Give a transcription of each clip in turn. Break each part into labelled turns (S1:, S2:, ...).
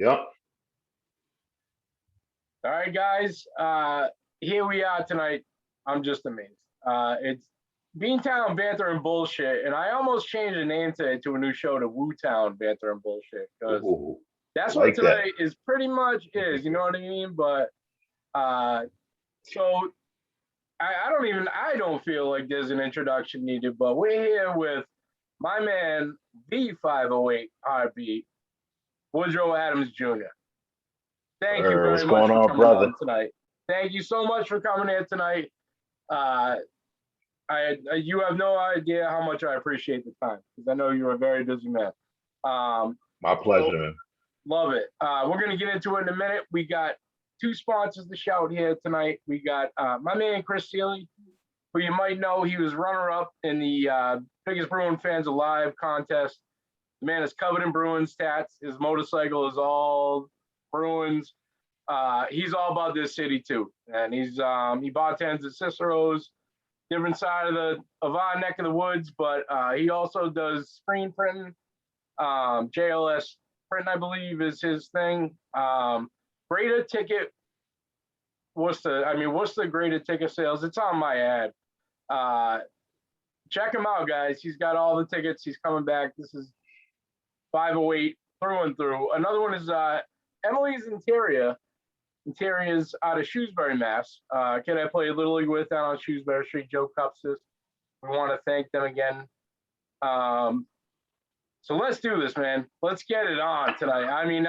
S1: Yep.
S2: All right, guys. Here we are tonight. I'm just amazed. It's Beantown Banter and Bullshit, and I almost changed the name today to a new show, to Wootown Banter and Bullshit, because that's what tonight is pretty much is. You know what I mean? But so I don't feel like there's an introduction needed, but we're here with my man, the 508 Heartbeat, Woodrow Adams Jr. Thank you very much for coming on tonight. Thank you so much for coming here tonight. You have no idea how much I appreciate the time, because I know you're a very busy man.
S1: My pleasure, man.
S2: Love it. We're going to get into it in a minute. We got two sponsors to shout here tonight. We got my man, Chris Seeley, who you might know. He was runner-up in the Biggest Bruin Fans Alive contest. The man is covered in Bruins stats. His motorcycle is all Bruins. He's all about this city too, and he bartends at Cicero's, different side of our neck of the woods, but he also does screen printing. JLS print, I believe, is his thing. Greater Ticket, what's the Greater Ticket sales? It's on my ad. Check him out, guys. He's got all the tickets. He's coming back. This is 508 through and through. Another one is Emily's Interiors out of Shrewsbury, Mass. Kid I played Little League with down on Shrewsbury Street, Joe Cupsis. We want to thank them again. So let's do this, man. Let's get it on tonight. I mean,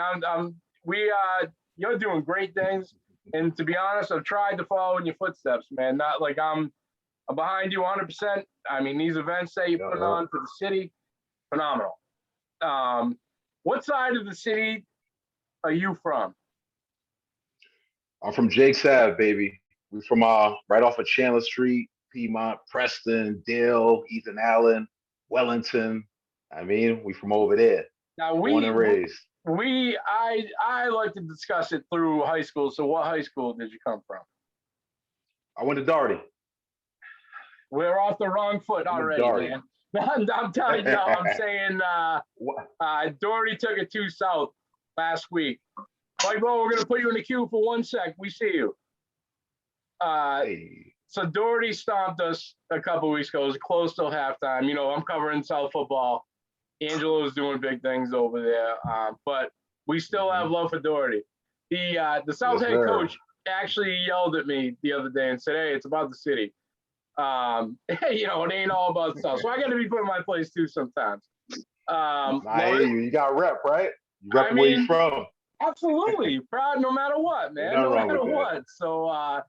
S2: you're doing great things, and to be honest, I've tried to follow in your footsteps, man. Not like I'm behind you 100%. I mean, these events that you put on for the city, phenomenal. What side of the city are you from?
S1: I'm from Jake's Ave, baby. We're from right off of Chandler Street, Piedmont, Preston, Dale, Ethan Allen, Wellington. I mean, we from over there.
S2: Now
S1: born and raised.
S2: I like to discuss it through high school. So what high school did you come from?
S1: I went to Doherty.
S2: We're off the wrong foot already, man. I'm telling you, I'm saying Doherty took it too south last week. Like, bro, we're going to put you in the queue for 1 sec. We see you. So Doherty stomped us a couple weeks ago. It was close till halftime. You know, I'm covering South football. Angelo's doing big things over there. But we still have love for Doherty. The South head coach actually yelled at me the other day and said, hey, it's about the city. You know, it ain't all about the South. So I got to be put in my place too sometimes.
S1: You got rep, right? You rep where you from.
S2: Absolutely. Proud no matter what, man. No matter what. So how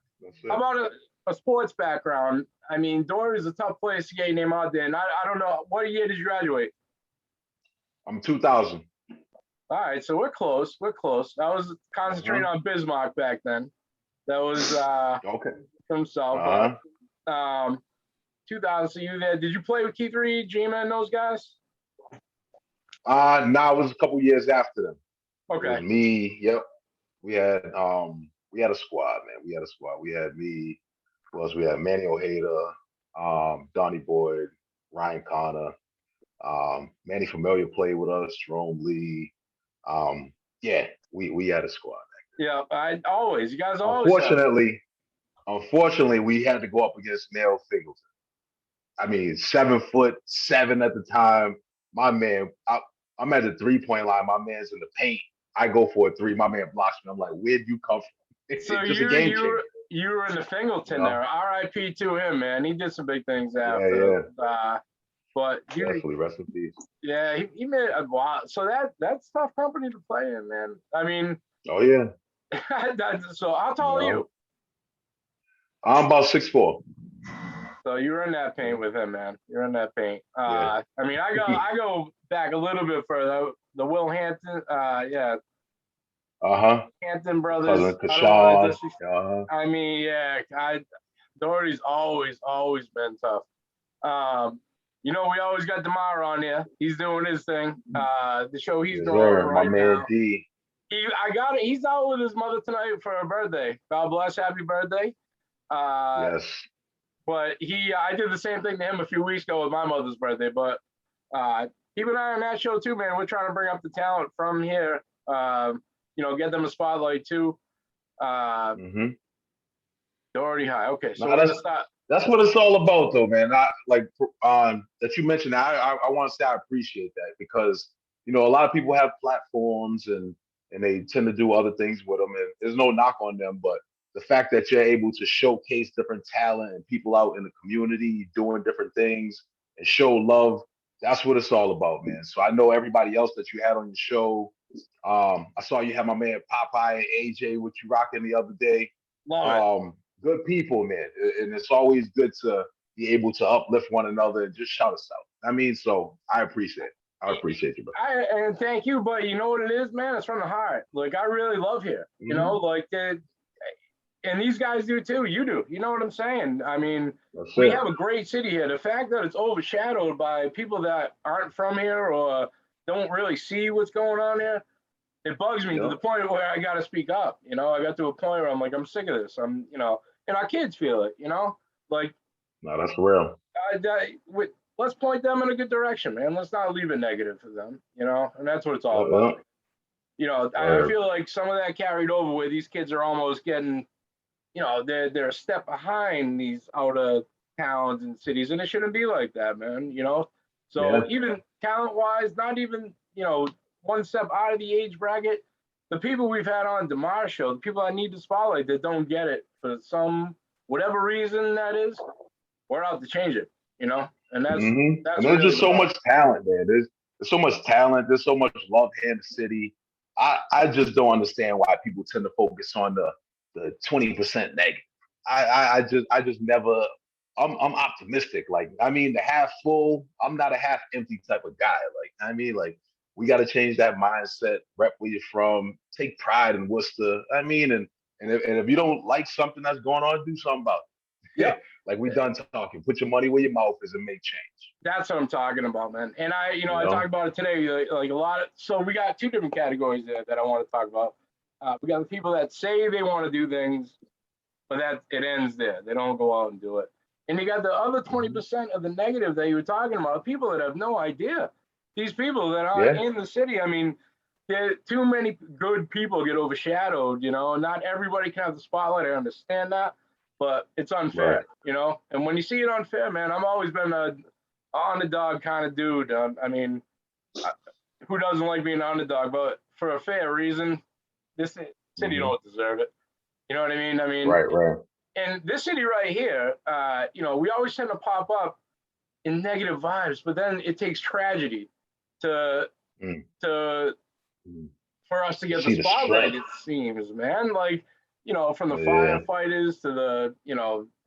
S2: about a sports background? I mean, Doherty is a tough place to get your name out there. And I don't know, what year did you graduate?
S1: I'm 2000.
S2: All right, so we're close. I was concentrating on Bismarck back then. That was from South. 2000, so you there. Did you play with Keith Reed, G-Man, those guys?
S1: It was a couple years after them.
S2: Okay.
S1: It was me. Yep. We had a squad, man. We had me. We had Manny Ojeda, Donnie Boyd, Ryan Connor, Manny Familia played with us, Jerome Lee. We had a squad.
S2: Yeah, you guys
S1: always. Unfortunately, we had to go up against Neil Singleton. I mean, 7'7" at the time. My man, I'm at the 3-point line. My man's in the paint. I go for a three. My man blocks me. I'm like, where'd you come from? It's
S2: so
S1: just a game changer.
S2: You were in the Singleton there. R.I.P. to him, man. He did some big things after.
S1: Yeah.
S2: But
S1: definitely rest in peace.
S2: Yeah, he made a lot. So that's tough company to play in, man. I mean.
S1: Oh yeah.
S2: So how tall are you?
S1: I'm about 6'4".
S2: So you were in that paint with him, man. You're in that paint. I mean, I go back a little bit further. The Will Hampton, Hampton brothers. I mean, Doherty's always been tough. You know, we always got DeMar on here. He's doing his thing. The show he's doing right now. My man D. He's out with his mother tonight for her birthday. God bless, happy birthday.
S1: Yes.
S2: But I did the same thing to him a few weeks ago with my mother's birthday. But keep an eye on that show too, man. We're trying to bring up the talent from here. get them a spotlight too.
S1: Mm-hmm.
S2: They're already high. Okay, so
S1: No,
S2: we're gonna start.
S1: that's what it's all about, though, man. I like that you mentioned. I want to say I appreciate that because a lot of people have platforms and they tend to do other things with them, and there's no knock on them. But the fact that you're able to showcase different talent and people out in the community doing different things and show love, that's what it's all about, man. So I know everybody else that you had on your show. I saw you had my man Popeye and AJ, what you rocking the other day.
S2: Love it.
S1: Good people, man, and it's always good to be able to uplift one another and just shout us out. I mean, so I appreciate it. I appreciate you, bro.
S2: And thank you, but you know what it is, man? It's from the heart. Like I really love here. Like and these guys do too. You do. You know what I'm saying? I mean, we have a great city here. The fact that it's overshadowed by people that aren't from here or don't really see what's going on here, it bugs me to the point where I got to speak up. I got to a point where I'm like, I'm sick of this. And our kids feel it. Like.
S1: No, that's real.
S2: Let's point them in a good direction, man. Let's not leave it negative for them. And that's what it's all about. I feel like some of that carried over where these kids are almost getting. They're a step behind these out of towns and cities, and it shouldn't be like that, man. So even talent wise, not even one step out of the age bracket. The people we've had on DeMar's show, the people I need to spotlight that don't get it for some whatever reason that is, we're out to change it. And that's
S1: and there's
S2: really
S1: just so much talent, man. There's so much talent. There's so much love here in the city. I just don't understand why people tend to focus on the 20% negative. I just never. I'm optimistic. Like I mean, the half full. I'm not a half empty type of guy. Like I mean, like we got to change that mindset. Rep where you're from. Take pride in Worcester. I mean, and if you don't like something that's going on, do something about it.
S2: Yeah.
S1: Like we done talking. Put your money where your mouth is and make change.
S2: That's what I'm talking about, man. And I talked about it today. Like a lot of. So we got two different categories there that I want to talk about. We got the people that say they want to do things, but that it ends there. They don't go out and do it. And you got the other 20% of the negative that you were talking about, people that have no idea. These people that aren't in the city, I mean, too many good people get overshadowed, Not everybody can have the spotlight. I understand that, but it's unfair, And when you see it unfair, man, I've always been a underdog kind of dude. I mean, who doesn't like being an underdog? But for a fair reason, this city don't deserve it. You know what I mean?
S1: Right.
S2: And this city right here, we always tend to pop up in negative vibes, but then it takes tragedy to for us to get the spotlight. It seems, man. Like from the firefighters to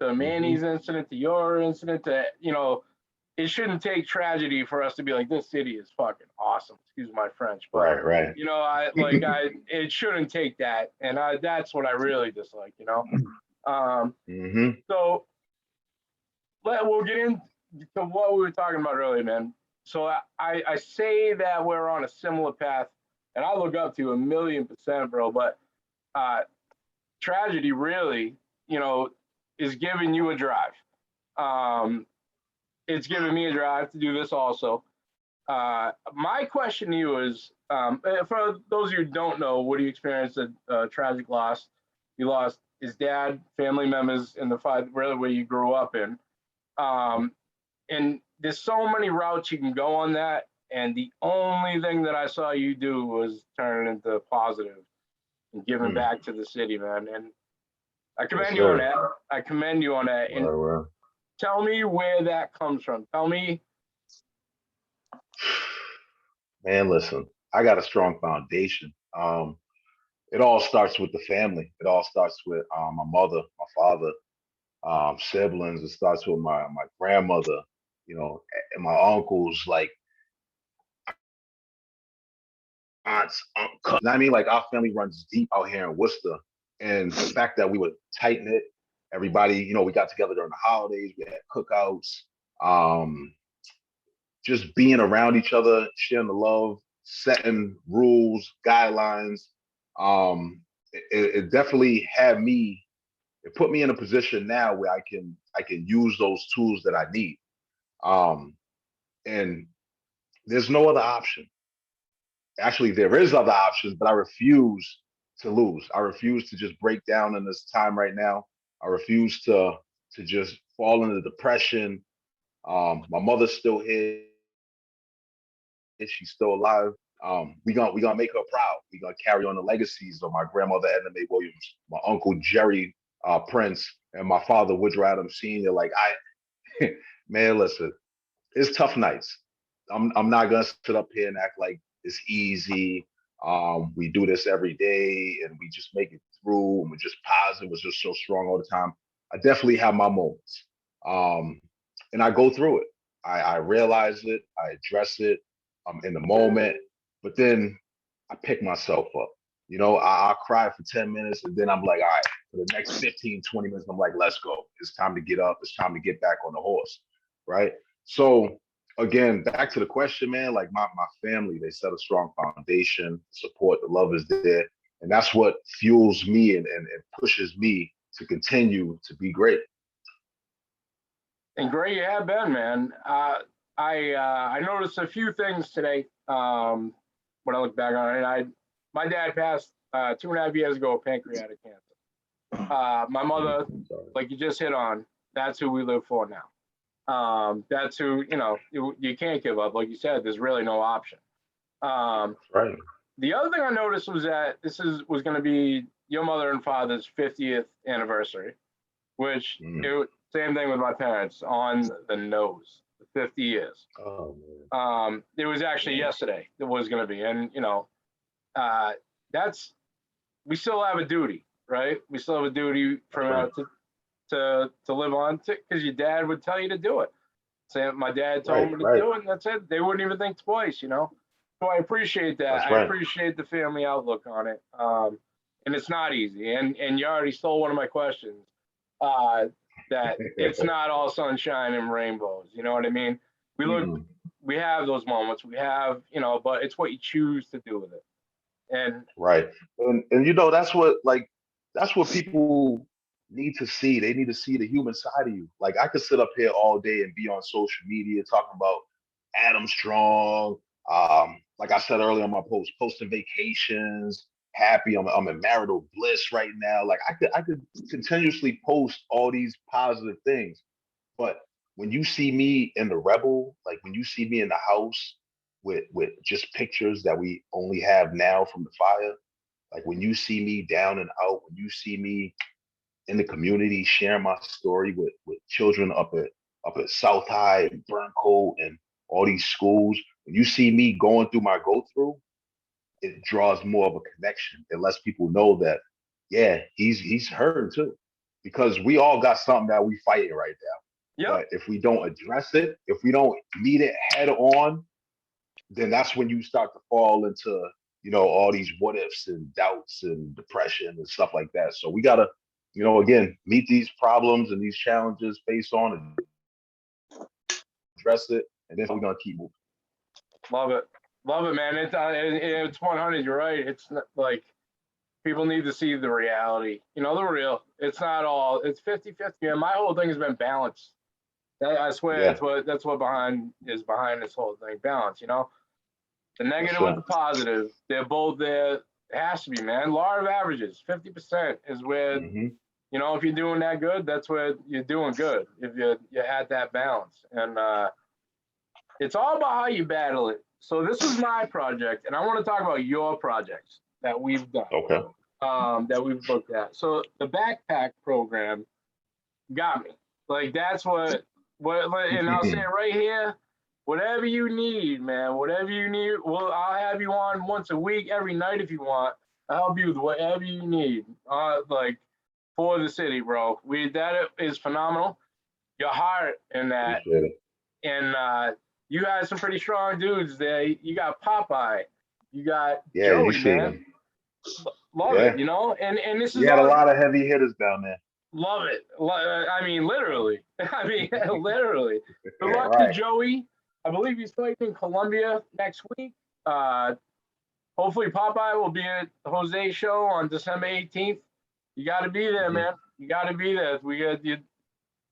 S2: the Manny's incident to your incident to it shouldn't take tragedy for us to be like, this city is fucking awesome. Excuse my French, but
S1: right.
S2: It shouldn't take that, and that's what I really dislike. So we'll get into what we were talking about earlier, man. So I say that we're on a similar path, and I look up to 1,000,000%, bro. But tragedy really, is giving you a drive. It's giving me a drive to do this also. My question to you is, for those of you who don't know, Woody experienced a tragic loss. He lost his dad, family members in the fight really where you grew up in. And there's so many routes you can go on that. And the only thing that I saw you do was turn it into positive and giving back to the city, man. And I commend you on that. I commend you on that. And tell me where that comes from. Tell me.
S1: Man, listen, I got a strong foundation. It all starts with the family. It all starts with my mother, my father, siblings. It starts with my grandmother, and my uncles, like aunts, uncles. I mean, like our family runs deep out here in Worcester, and the fact that we were tight knit, everybody, we got together during the holidays. We had cookouts. Just being around each other, sharing the love, setting rules, guidelines. It definitely had me. It put me in a position now where I can use those tools that I need. And there's no other option. actually there is other options, but I refuse to lose. I refuse to just break down in this time right now. I refuse to just fall into depression. My mother's still here. She's still alive. We gonna make her proud. We gonna carry on the legacies of my grandmother Edna Mae Williams, my uncle Jerry Prince, and my father Woodrow Adams Sr. Like man, listen, it's tough nights. I'm not gonna sit up here and act like it's easy. We do this every day, and we just make it through, and we're just positive. We're just so strong all the time. I definitely have my moments, um, and I go through it. I realize it. I address it. I'm in the moment, but then I pick myself up. I'll cry for 10 minutes, and then I'm like, all right, for the next 15, 20 minutes, I'm like, let's go. It's time to get up. It's time to get back on the horse, right? So again, back to the question, man, like my family, they set a strong foundation, support, the love is there. And that's what fuels me and pushes me to continue to be great.
S2: And great you have been, man. I noticed a few things today when I look back on it. My dad passed 2.5 years ago of pancreatic cancer. My mother, like you just hit on, that's who we live for now. That's who, you can't give up. Like you said, there's really no option.
S1: Right.
S2: The other thing I noticed was that was going to be your mother and father's 50th anniversary, which same thing with my parents, on the nose, 50 years.
S1: Oh, man.
S2: It was actually yesterday it was going to be. And, we still have a duty, right? We still have a duty to live on, because your dad would tell you to do it. So my dad told me to do it, and that's it. They wouldn't even think twice, So I appreciate that. I appreciate the family outlook on it. And it's not easy. And you already stole one of my questions. That it's not all sunshine and rainbows. You know what I mean? We have those moments. We have, but it's what you choose to do with it. And
S1: right. And that's what people need to see. They need to see the human side of you. Like I could sit up here all day and be on social media talking about Adam Strong. Like I said earlier on my post, posting vacations, happy. I'm in marital bliss right now. Like I could continuously post all these positive things. But when you see me in the rebel, like when you see me in the house with just pictures that we only have now from the fire, like when you see me down and out, when you see me in the community sharing my story with children up at South High and Burncoat and all these schools, when you see me going through my go through, it draws more of a connection. It lets people know that, yeah, he's hurting too, because we all got something that we fighting right now.
S2: Yep.
S1: But if we don't address it, if we don't meet it head on, then that's when you start to fall into all these what ifs and doubts and depression and stuff like that. So we gotta, again, meet these problems and these challenges face on and address it, and then we're gonna keep moving.
S2: Love it, man. It's 100. You're right. It's not, like, people need to see the reality. The real. It's not all. It's 50-50. And my whole thing has been balance. I swear, that's what behind this whole thing. Balance. The negative with the positive. They're both there. It has to be, man. Law of averages. 50% is where if you're doing that good, that's where you're doing good. If you're at that balance, and it's all about how you battle it. So this is my project, and I want to talk about your projects that we've done.
S1: Okay.
S2: That we've looked at. So the backpack program got me. Like that's what, and I'll say it right here. Whatever you need, man. Whatever you need. Well, I'll have you on once a week, every night if you want. I'll help you with whatever you need. Like for the city, bro. That is phenomenal. Your heart in that, and you had some pretty strong dudes there. You got Popeye. You got Joey, man. Love it, and this is.
S1: You had a lot of heavy hitters down there.
S2: Love it. I mean, literally. Literally. Good luck to Joey. I believe he's fighting in Columbia next week. Hopefully Popeye will be at Jose's show on December 18th. You got to be there, man. You got to be there.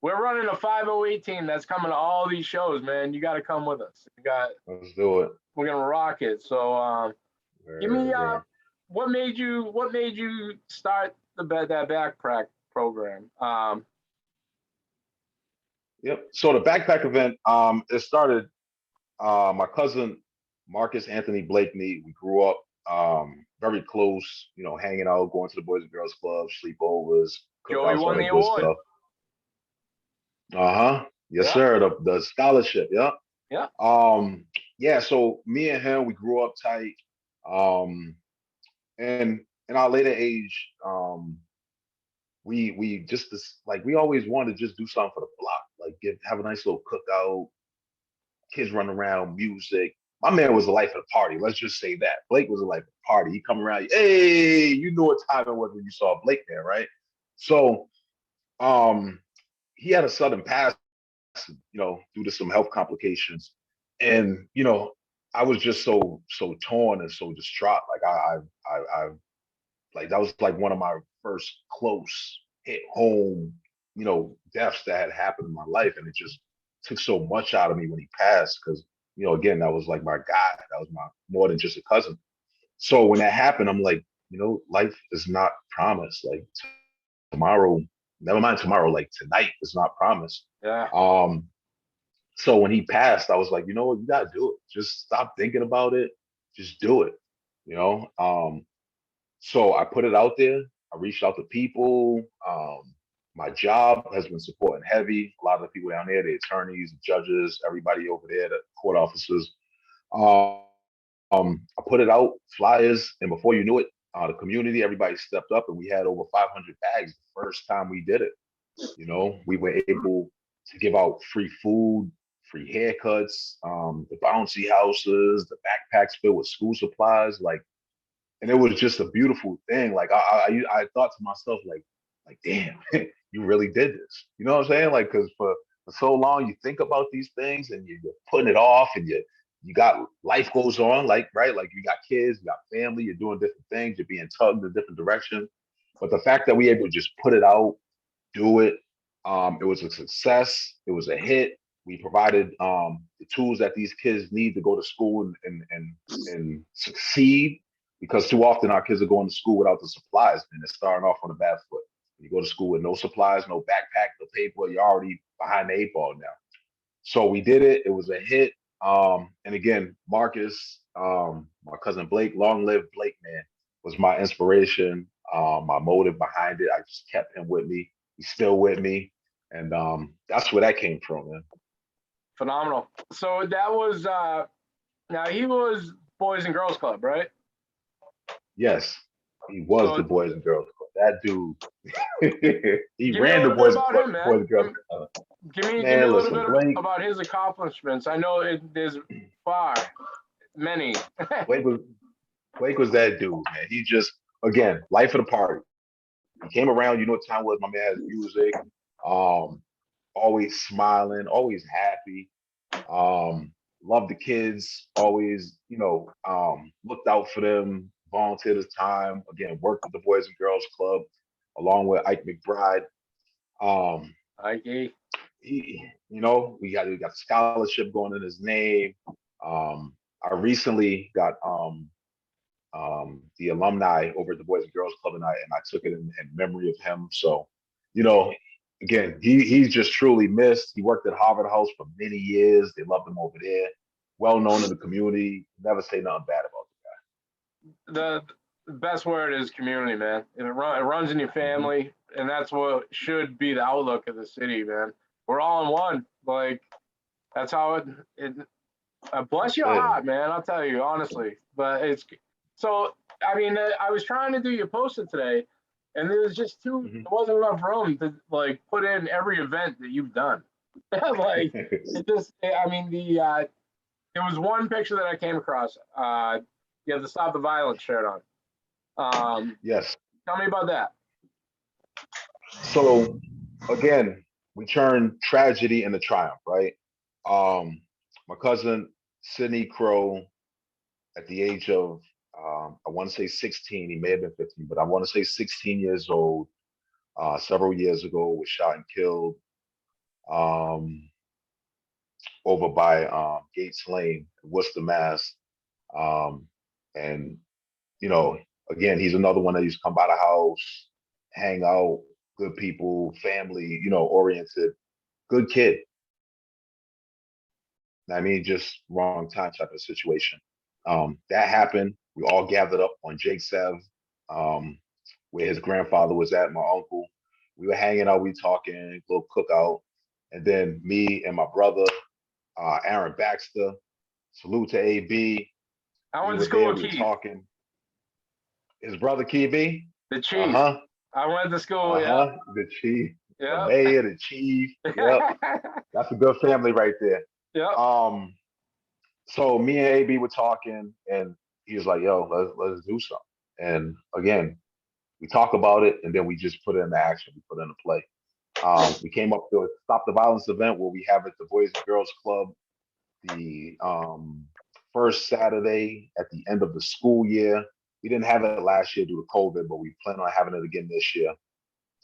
S2: We're running a 508 team that's coming to all these shows, man. You got to come with us.
S1: Let's do it.
S2: We're gonna rock it. So Give me
S1: Word.
S2: what made you start that backpack program?
S1: Yep. So the backpack event, it started. My cousin Marcus Anthony Blakeney. We grew up very close. You know, hanging out, going to the Boys and Girls Club, sleepovers,
S2: Joey
S1: cookouts, all
S2: won the
S1: that good
S2: award.
S1: stuff. Uh-huh. Yes,
S2: Yeah,
S1: sir. The scholarship. Yeah.
S2: yeah.
S1: Um, yeah, so me and him, we grew up tight. Um, and in our later age, we just like we always wanted to just do something for the block, like have a nice little cookout, kids running around, music. My man was the life of the party. Let's just say that. Blake was the life of the party. He come around, hey, you know what time it was when you saw Blake there, right? So um he had a sudden pass, due to some health complications. And, I was just so torn and so distraught. Like I like that was like one of my first close hit home, deaths that had happened in my life. And it just took so much out of me when he passed. Cause, again, that was like my guy. That was my more than just a cousin. So when that happened, I'm like, life is not promised. Like tomorrow, never mind tomorrow, like tonight is not promised.
S2: Yeah.
S1: Um, so when he passed, I was like, you know what, you gotta do it. Just stop thinking about it. Just do it. You know. So I put it out there. I reached out to people. My job has been supporting heavy. A lot of the people down there, the attorneys, the judges, everybody over there, the court officers. I put it out, flyers, and before you knew it, the community, everybody stepped up, and we had over 500 bags the first time we did it. We were able to give out free food, free haircuts, the bouncy houses, the backpacks filled with school supplies, like, and it was just a beautiful thing. Like I thought to myself, like, damn, you really did this. You know what I'm saying? Like, because for so long you think about these things and you're putting it off, and you got life goes on, like right, like you got kids, you got family, you're doing different things, you're being tugged in different directions. But the fact that we able to just put it out, do it. It was a success. It was a hit. We provided the tools that these kids need to go to school and succeed, because too often our kids are going to school without the supplies and they're starting off on a bad foot. You go to school with no supplies, no backpack, no paper, you're already behind the eight ball now. So we did it. It was a hit. And again, Marcus, my cousin Blake, long live Blake, man, was my inspiration, my motive behind it. I just kept him with me. He's still with me. And that's where that came from, man.
S2: Phenomenal. So that was now he was Boys and Girls Club, right?
S1: Yes, he was the
S2: So
S1: Boys and Girls Club. That dude, he
S2: give me a
S1: ran the
S2: little bit
S1: Boys
S2: about him,
S1: Boys
S2: man.
S1: and Girls Club.
S2: Give me
S1: Man,
S2: a little
S1: listen,
S2: bit
S1: Blake,
S2: about his accomplishments. I know there's far many.
S1: Blake was Blake was that dude, man. He just, again, life of the party. He came around, you know what time was, my man has music. Um, Always smiling, always happy. Um, Loved the kids, always, looked out for them, volunteered his time, again, worked with the Boys and Girls Club along with Ike McBride. Um,
S2: Okay.
S1: we got a scholarship going in his name. I recently got the alumni over at the Boys and Girls Club, and I took it in memory of him. So, you know, again, he's just truly missed. He worked at Harvard House for many years. They loved him over there. Well known in the community. Never say nothing bad about
S2: The best word is community, man. It runs in your
S1: the guy.
S2: family, and that's what should be the outlook of the city, man. We're all in one. Like that's how it bless
S1: That's
S2: your
S1: it.
S2: heart, man. I'll tell you honestly. But it's so. I mean, I was trying to do your poster today, and there was just too.
S1: Mhm.
S2: There wasn't enough room to like put in every event that you've done. Like it just. I mean, there was one picture that I came across. You have the Stop the Violence shirt on.
S1: Yes.
S2: Tell me about that.
S1: So again, we turn tragedy into triumph, right? Um, my cousin Sidney Crow, at the age of I want to say 16, he may have been 15, but I want to say 16 years old, several years ago, was shot and killed um, over by Gates Lane, Worcester, Mass. Um, and you know, again, he's another one that used to come by the house, hang out, good people, family, oriented, good kid. I mean, just wrong time type of situation. That happened. We all gathered up on Jake Sev, um, where his grandfather was at, my uncle. We were hanging out, we talking, little cookout. And then me and my brother, Aaron Baxter, salute to AB.
S2: I
S1: We
S2: went to
S1: were
S2: school
S1: there,
S2: with
S1: we were
S2: Keith,
S1: talking. His brother KB.
S2: the chief.
S1: Uh-huh.
S2: I went to school. Yeah.
S1: Uh-huh. The chief, the
S2: Yeah.
S1: mayor, the chief. Yep. That's a good family right there.
S2: Yep.
S1: Um, so me and AB were talking, and he was like, "Yo, let's do something." And again, we talk about it, and then we just put it into action. We put it into play. We came up to a Stop the Violence event where we have at the Boys and Girls Club the first Saturday at the end of the school year. We didn't have it last year due to COVID, but we plan on having it again this year.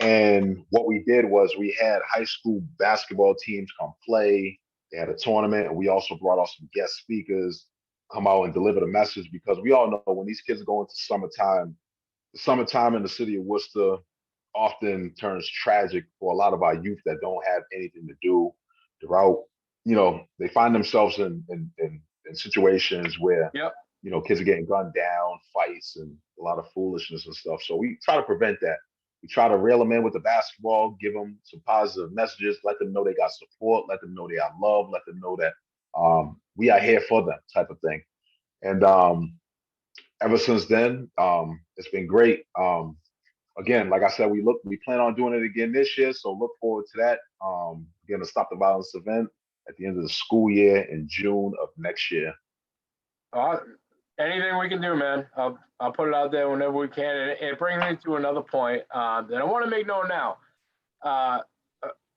S1: And what we did was we had high school basketball teams come play. They had a tournament, and we also brought out some guest speakers come out and deliver the message because we all know when these kids go into summertime, the summertime in the city of Worcester often turns tragic for a lot of our youth that don't have anything to do. They're out, they find themselves in situations where
S2: Yep.
S1: kids are getting gunned down, fights, and a lot of foolishness and stuff. So we try to prevent that. We try to reel them in with the basketball, give them some positive messages, let them know they got support, let them know they are loved, let them know that we are here for them, type of thing. And ever since then, it's been great. Again, like I said, we plan on doing it again this year, so look forward to that. Again, a Stop the Violence event at the end of the school year in June of next year.
S2: Anything we can do, man. I'll put it out there whenever we can. And it brings me to another point that I want to make known now. A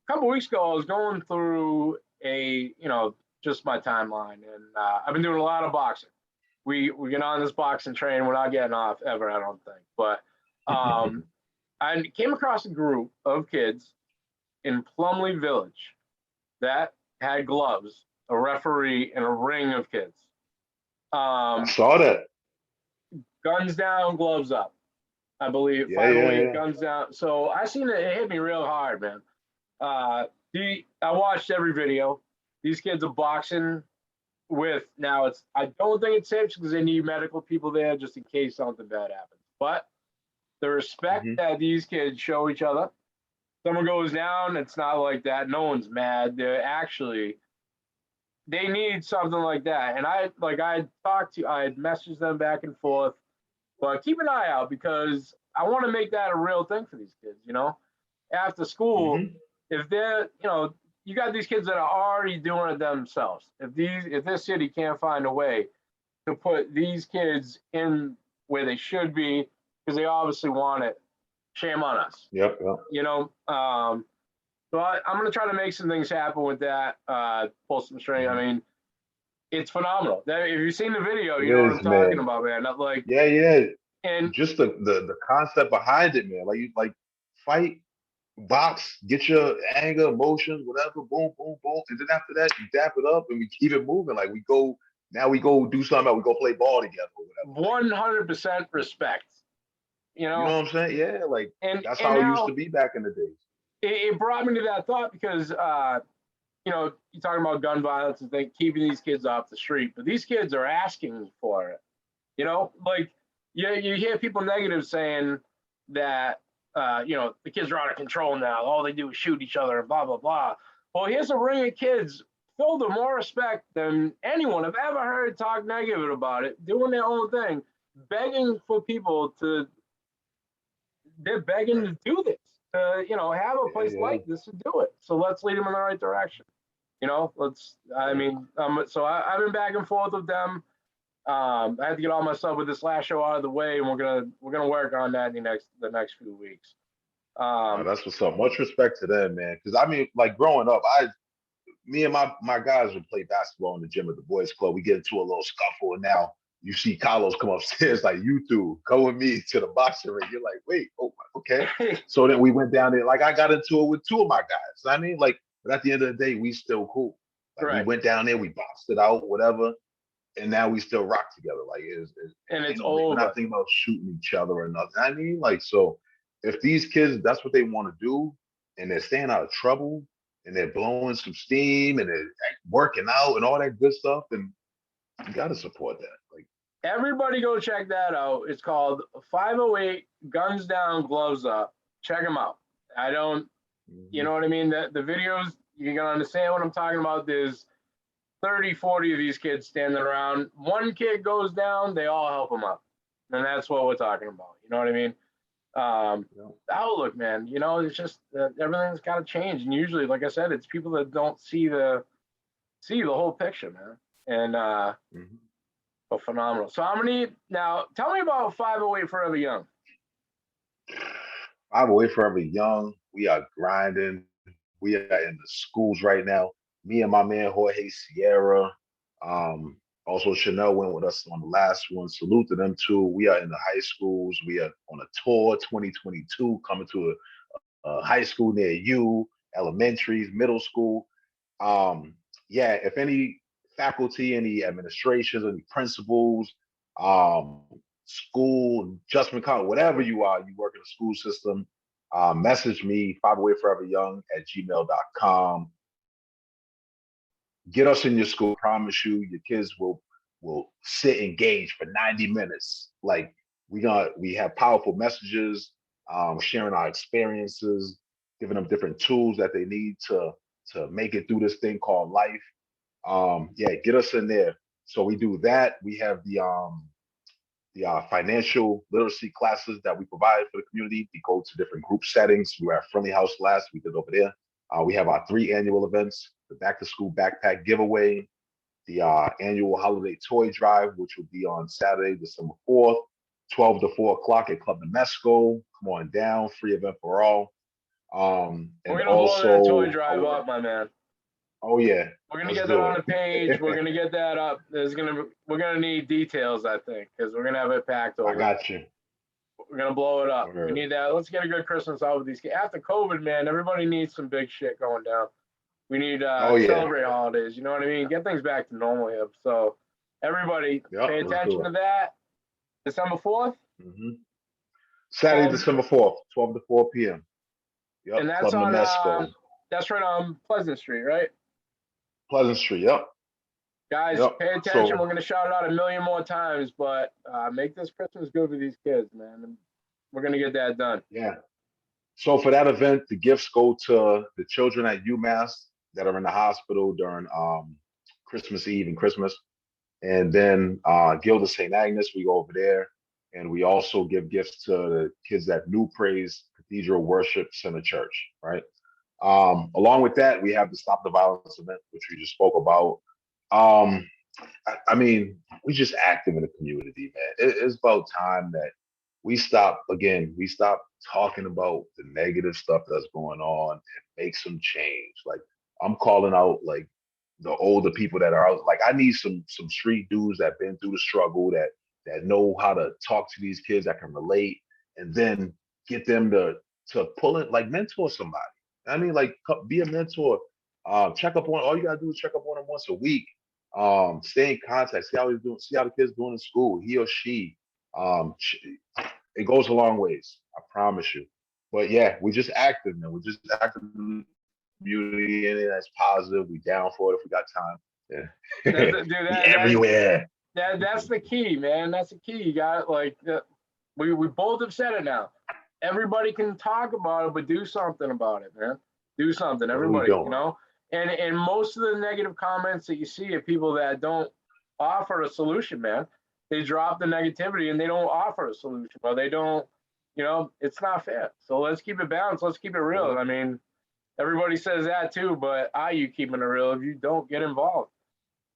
S2: couple weeks ago, I was going through just my timeline, and I've been doing a lot of boxing. We get on this boxing train. We're not getting off ever, I don't think. But I came across a group of kids in Plumley Village that had gloves, a referee, and a ring of kids.
S1: I saw that.
S2: Guns down, gloves up. I believe.
S1: Yeah, yeah.
S2: Guns down. So I seen it. It hit me real hard, man. I watched every video. These kids are boxing with. Now I don't think it's safe because they need medical people there just in case something bad happens. But the respect that these kids show each other. Someone goes down, it's not like that. No one's mad. They need something like that. And I had messaged them back and forth, but keep an eye out because I want to make that a real thing for these kids, after school, if they're, you got these kids that are already doing it themselves. If this city can't find a way to put these kids in where they should be, because they obviously want it, shame on us.
S1: Yep.
S2: So I'm going to try to make some things happen with that, pull some string. I mean, it's phenomenal. If you've seen the video, you know what I'm talking about, man. Like,
S1: yeah.
S2: And
S1: just the concept behind it, man. Like fight, box, get your anger, emotions, whatever, boom, boom, boom. And then after that, you dap it up and we keep it moving. Like we go do something, we go play ball together or
S2: whatever. 100% respect.
S1: You know what I'm saying? Yeah, like that's how it used to be back in the days.
S2: It brought me to that thought because you're talking about gun violence and keeping these kids off the street, but these kids are asking for it. Like you hear people negative saying that the kids are out of control now. All they do is shoot each other and blah blah blah. Well, here's a ring of kids filled with more respect than anyone I've ever heard talk negative about it, doing their own thing, begging for people to. They're begging to do this. Have a place like this to do it. So let's lead them in the right direction. So I've been back and forth with them. I had to get all my stuff with this last show out of the way, and we're gonna work on that in the next few weeks.
S1: That's what's up. Much respect to them, man. Because I mean, like growing up, me and my guys would play basketball in the gym at the boys' club. We get into a little scuffle, and now you see Carlos come upstairs like, you two, go with me to the boxing ring. You're like, wait, oh, okay. So then we went down there. Like I got into it with two of my guys. I mean, like, but at the end of the day, we still cool. Like we went down there, we boxed it out, whatever. and now we still rock together. Like
S2: And it's
S1: we're
S2: over.
S1: not thinking about shooting each other or nothing. I mean, like, so if these kids, that's what they want to do, and they're staying out of trouble, and they're blowing some steam, and they're working out and all that good stuff, then you got to support that. Like,
S2: Everybody go check that out. It's called 508 Guns Down, Gloves Up. Check them out. I don't, you
S1: mhm.
S2: know what I mean? The videos, you're going to understand what I'm talking about. There's 30, 40 of these kids standing around. One kid goes down, they all help him up. And that's what we're talking about. You know what I mean?
S1: Yeah.
S2: The outlook, man, it's just everything's got to change. And usually, like I said, it's people that don't see the whole picture, man. And
S1: Mhm.
S2: but phenomenal. So how many now? Tell me about 508 Forever Young.
S1: I'm away forever young. We are grinding. We are in the schools right now. Me and my man Jorge Sierra. Also, Chanel went with us on the last one. Salute to them too. We are in the high schools. We are on a tour 2022, coming to a high school near you, elementaries, middle school. Yeah, if any faculty, any administrations, any principals, um, school, adjustment college, whatever you are, you work in the school system, message me, 5away forever young at gmail.com. Get us in your school. I promise you, your kids will sit engaged for 90 minutes. Like we have powerful messages, sharing our experiences, giving them different tools that they need to make it through this thing called life. Yeah, get us in there. So we do that. We have the financial literacy classes that we provide for the community. We go to different group settings. We were at Friendly House last, we did over there. We have our 3 annual events: the back to school backpack giveaway, the annual holiday toy drive, which will be on Saturday, December 4th, 12 to 4 o'clock at Club Nemesco. Come on down, free event for all.
S2: We're
S1: And
S2: gonna blow that toy
S1: also,
S2: drive up, my man.
S1: oh yeah,
S2: We're gonna
S1: let's
S2: get that
S1: do
S2: on the page. We're
S1: it.
S2: gonna get that up. We're gonna need details, I think, because we're gonna have it packed
S1: I
S2: over.
S1: got you.
S2: We're gonna blow it up. We
S1: Word.
S2: need that. Let's get a good Christmas out with these kids. After COVID, man, everybody needs some big shit going down. We need
S1: Oh yeah.
S2: celebrate holidays. You know what I mean? Get things back to normal here. So everybody,
S1: Yep,
S2: pay
S1: let's do
S2: attention
S1: it.
S2: to that. December 4th,
S1: Hmm. Saturday,
S2: 12,
S1: December 4th, 12 to 4 p.m.
S2: and
S1: Yep,
S2: that's
S1: Club
S2: on
S1: Nemesco,
S2: that's right on Pleasant Street, right?
S1: Pleasant Street. Yep,
S2: Guys,
S1: yep.
S2: pay attention. We're
S1: So
S2: gonna shout it out a million more times, but make this Christmas good for these kids, man. And we're gonna get that done.
S1: yeah. So for that event, the gifts go to the children at UMass that are in the hospital during Christmas Eve and Christmas. And then Guild of St. Agnes, we go over there. And we also give gifts to the kids at New Praise Cathedral Worship Center Church, right? Along with that, we have the Stop the Violence event, which we just spoke about. Um, I mean, we just active in the community, man. It's about time that we stop talking about the negative stuff that's going on and make some change. Like I'm calling out like the older people that are out. Like I need some street dudes that been through the struggle that know how to talk to these kids that can relate and then get them to pull it like mentor somebody. I mean, like be a mentor. Check up on all you gotta do is check up on them once a week. Stay in contact, see how he's doing, see how the kid's doing in school, he or she. Um, it goes a long ways. I promise you. But yeah, we're just active, man. We're just active in the community, and that's positive. We down for it if we got time.
S2: That's
S1: Yeah,
S2: it, dude.
S1: we everywhere.
S2: That's the key, man. That's the key. You got like we both have said it now. Everybody can talk about it, but do something about it, man. Do something,
S1: What are we
S2: everybody.
S1: doing?
S2: And most of the negative comments that you see are people that don't offer a solution, man. They drop the negativity and they don't offer a solution, or they don't. It's not fair. So let's keep it balanced. Let's keep it real.
S1: Yeah,
S2: I mean, everybody says that too, but are you keeping it real? If you don't, get involved.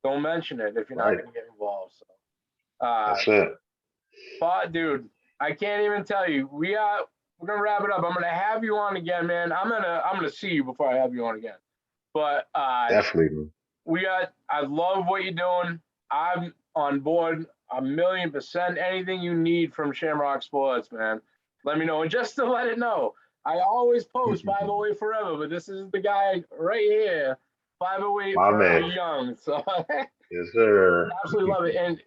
S2: Don't mention it if you're not
S1: right.
S2: going to get involved. So,
S1: That's it.
S2: but dude, I can't even tell you. We're gonna wrap it up. I'm gonna have you on again, man. I'm gonna see you before I have you on again. But
S1: Definitely, man.
S2: I love what you're doing. I'm on board 1,000,000%. Anything you need from Shamrock Sports, man, let me know. And just to let it know, I always post 508 forever, but this is the guy right here 508
S1: My
S2: for
S1: man.
S2: young. So
S1: Yes, sir.
S2: absolutely love it. And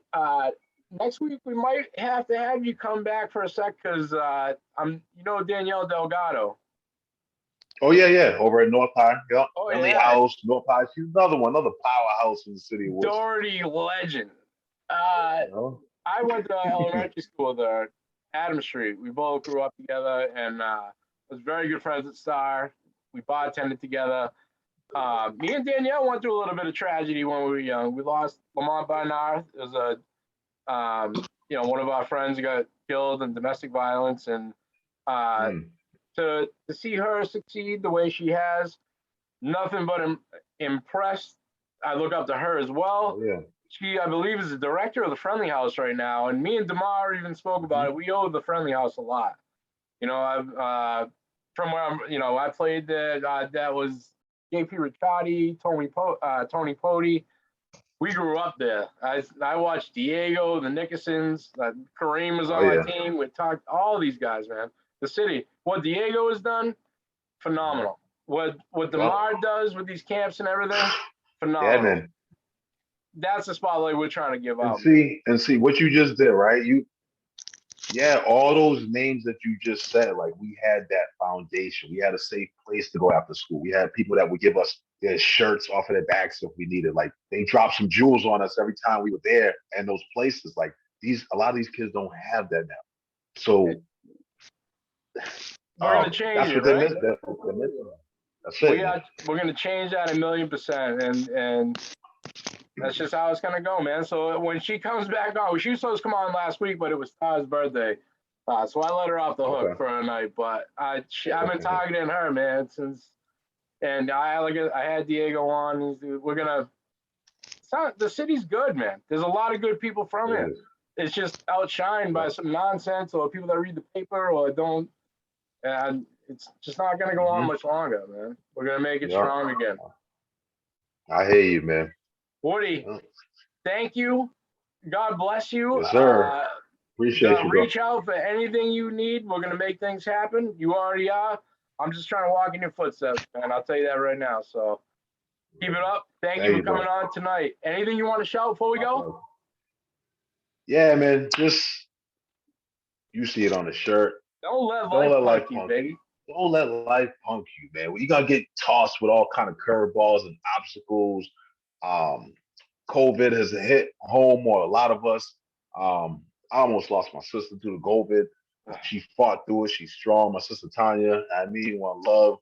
S2: next week we might have to have you come back for a sec because Danielle Delgado.
S1: Oh yeah. Over at North High. Yep.
S2: Oh
S1: Friendly
S2: yeah,
S1: House, North High. She's another powerhouse in the city of Worcester.
S2: Doherty legend.
S1: You know?
S2: I went to elementary school there, Adam Street. We both grew up together and was very good friends at Star. We bartended together. Me and Danielle went through a little bit of tragedy when we were young. We lost Lamont Barnard. It was one of our friends got killed in domestic violence, and to see her succeed the way she has, nothing but impressed. I look up to her as well.
S1: Oh, yeah.
S2: She, I believe, is the director of the Friendly House right now, and me and Damar even spoke about it. We owe the Friendly House a lot. I've from where I played there. That was JP Ricciardi, Tony Poti. We grew up there. I watched Diego, the Nickersons, Kareem was on my team. We talked all these guys, man. The city, what Diego has done, phenomenal. What Damar does with these camps and everything, phenomenal.
S1: Yeah, man.
S2: That's the spotlight we're trying to give out.
S1: And see what you just did, right? All those names that you just said, like we had that foundation. We had a safe place to go after school. We had people that would give us their shirts off of their backs if we needed. Like they dropped some jewels on us every time we were there. And those places, like a lot of these kids don't have that now. So
S2: we're gonna change
S1: that's
S2: it,
S1: what
S2: right?
S1: That's it.
S2: We're gonna change that 1,000,000%, and that's just how it's gonna go, man. So when she comes back on, she was supposed to come on last week, but it was Star's birthday, so I let her off the hook for a night. But I've been targeting her, man, since. And I had Diego on. The city's good, man. There's a lot of good people from it. It's just outshined by some nonsense or people that read the paper or don't. And it's just not gonna go on much longer, man. We're gonna make it strong again.
S1: I hear you, man.
S2: Woody, thank you. God bless you.
S1: Yes, sir. Appreciate you, bro.
S2: Reach out for anything you need. We're gonna make things happen. You already are. I'm just trying to walk in your footsteps, man. I'll tell you that right now. So keep it up. Thank you for coming on tonight. Anything you want to shout before we go?
S1: Yeah, man. Just you see it on the shirt.
S2: Don't let life punk you, baby.
S1: Don't let life punk you, man. You're gonna get tossed with all kind of curveballs and obstacles. COVID has hit home or a lot of us. I almost lost my sister due to COVID. She fought through it. She's strong. My sister Tanya, one love.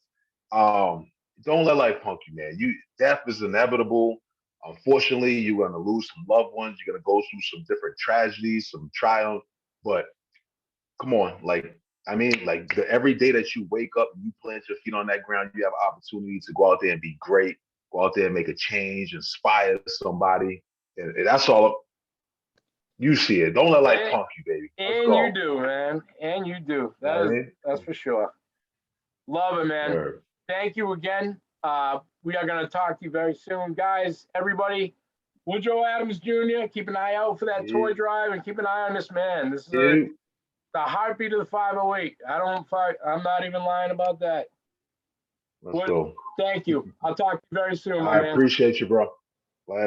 S1: Don't let life punk you, man. Death is inevitable. Unfortunately, you're gonna lose some loved ones. You're gonna go through some different tragedies, some triumph. But come on, every day that you wake up and you plant your feet on that ground, you have an opportunity to go out there and be great. Go out there and make a change, inspire somebody, and that's all. You see it. Don't let life punk you, baby.
S2: And you do, man. And you do. That's for sure. Love it, man. Sure. Thank you again. We are going to talk to you very soon. Guys, everybody, Woodrow Adams Jr., keep an eye out for that toy drive and keep an eye on this man. This is the heartbeat of the 508. I'm not even lying about that.
S1: Let's go.
S2: Thank you. I'll talk to you very soon, my man.
S1: I appreciate you, bro. Glad.